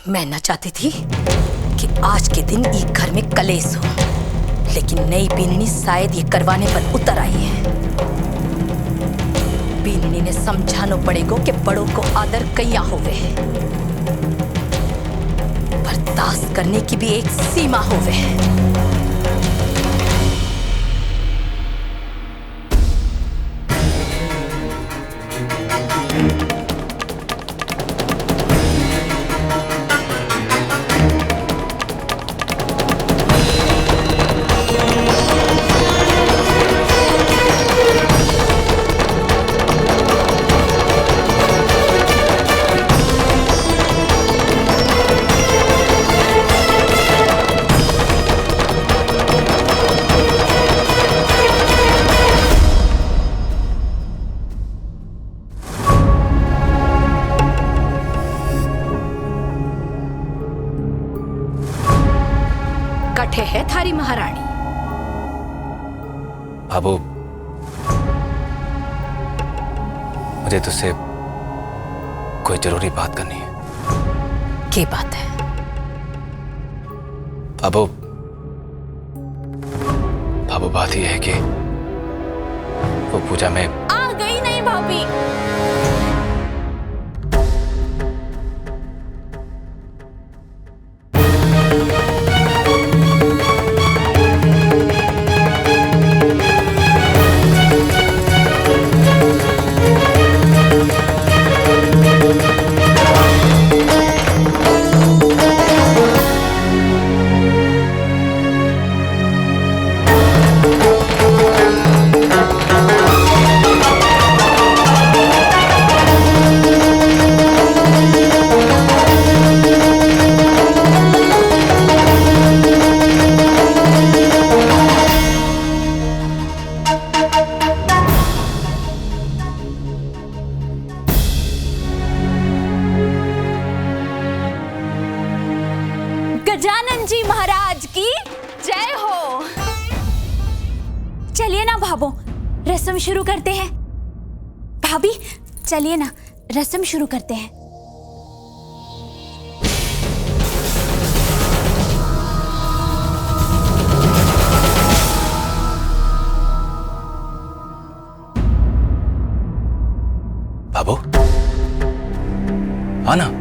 मैं ना चाहती थी कि आज के दिन एक घर में कलेश हो, लेकिन नई बीननी शायद ये करवाने पर उतर आई है। बीननी ने समझाना पड़ेगा कि बड़ों को आदर कैया होवे है, बर्दाश्त करने की भी एक सीमा होवे है। कठे है थारी महारानी। बाबू, मुझे तुझसे कोई जरूरी बात करनी है। क्या बात है? बाबू, बात यह है कि वो पूजा में आ गई नहीं भाभी। गजानन जी महाराज की जय हो। चलिए ना भाभो, रस्म शुरू करते हैं। भाभी चलिए ना, रस्म शुरू करते हैं। बाबू, आना।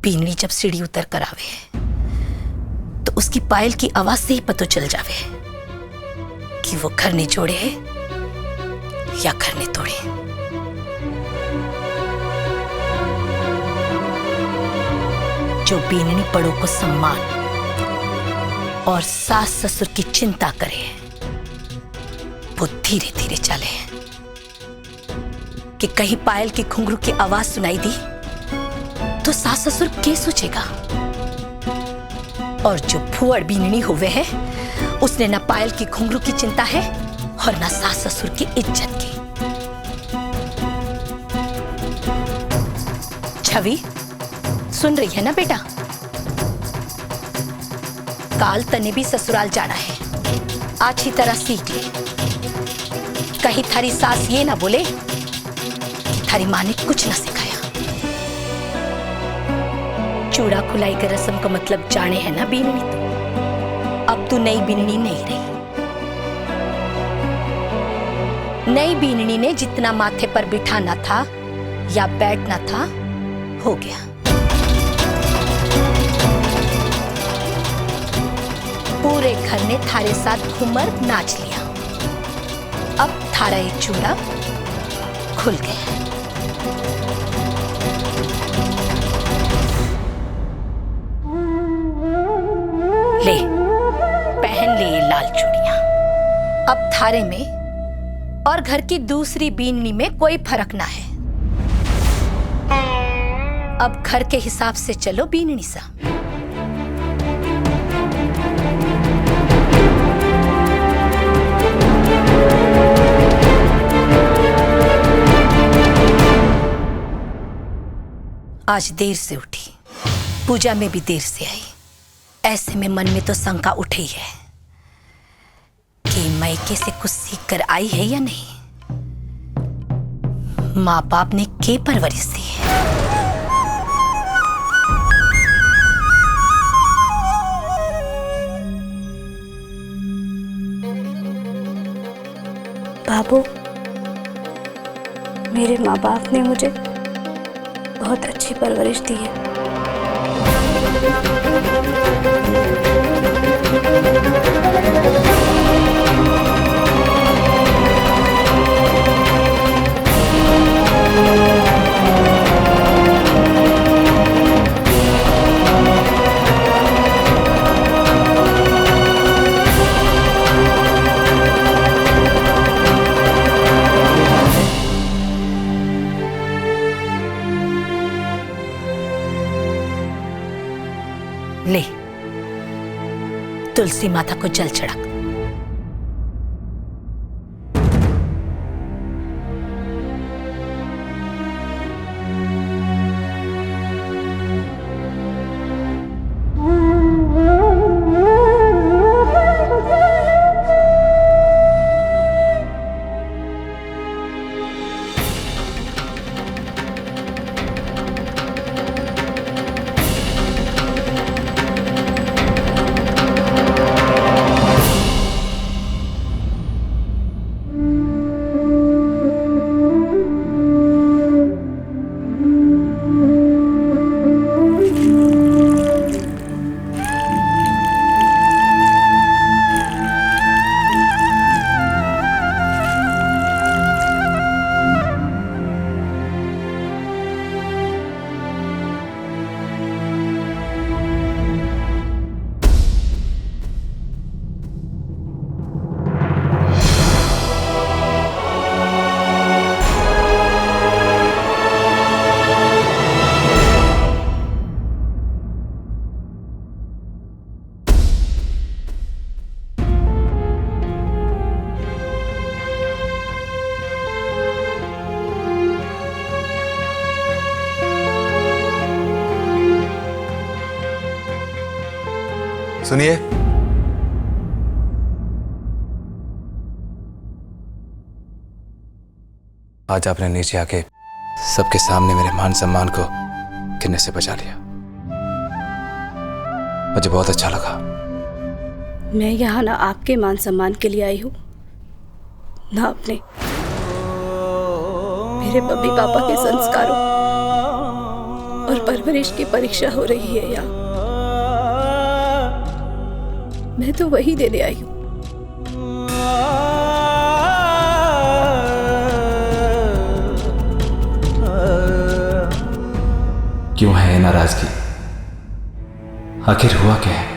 बीननी जब सीढ़ी उतर कर आवे तो उसकी पायल की आवाज से ही पता चल जावे कि वो घर ने जोड़े है या घर ने तोड़े। जो बीननी बड़ों को सम्मान और सास ससुर की चिंता करे, वो धीरे धीरे चले कि कहीं पायल की घुंघरू की आवाज सुनाई दी तो सास ससुर क्या सोचेगा। और जो फुअड़ बीननी हुए है, उसने न पायल की घुंघरू की चिंता है और न सास ससुर की इज्जत की। छवि, सुन रही है ना बेटा? काल तने भी ससुराल जाना है, अच्छी तरह सीख ले। कहीं थारी सास ये ना बोले थारी माँ ने कुछ ना सिखाया। चूड़ा खुलाई का रस्म का मतलब जाने है ना बीननी? तो अब तू नई बीननी नहीं रही। नई बीननी ने जितना माथे पर बिठाना था या बैठना था, हो गया। पूरे घर ने थारे साथ घूमर नाच लिया। अब थारा एक चूड़ा खुल गया। ले, पहन ले ये लाल चूड़ियां। अब थारे में और घर की दूसरी बीननी में कोई फर्क ना है। अब घर के हिसाब से चलो बीननी सा। आज देर से उठी, पूजा में भी देर से आई। ऐसे में मन में तो शंका उठी है कि मायके से कुछ सीख कर आई है या नहीं। माँ बाप ने के परवरिश दी है। बाबू, मेरे माँ बाप ने मुझे बहुत अच्छी परवरिश दी है। ले, तुलसी माता को जल चढ़ा। सुनिए, आज आपने नीचे आके सबके सामने मेरे मान सम्मान को गिरने से बचा लिया। मुझे बहुत अच्छा लगा। मैं यहाँ ना आपके मान सम्मान के लिए आई हूँ, ना अपने। मेरे मम्मी पापा के संस्कारों और परवरिश की परीक्षा हो रही है यहाँ। मैं तो वही देने आई हूँ। क्यों है नाराजगी? आखिर हुआ क्या है?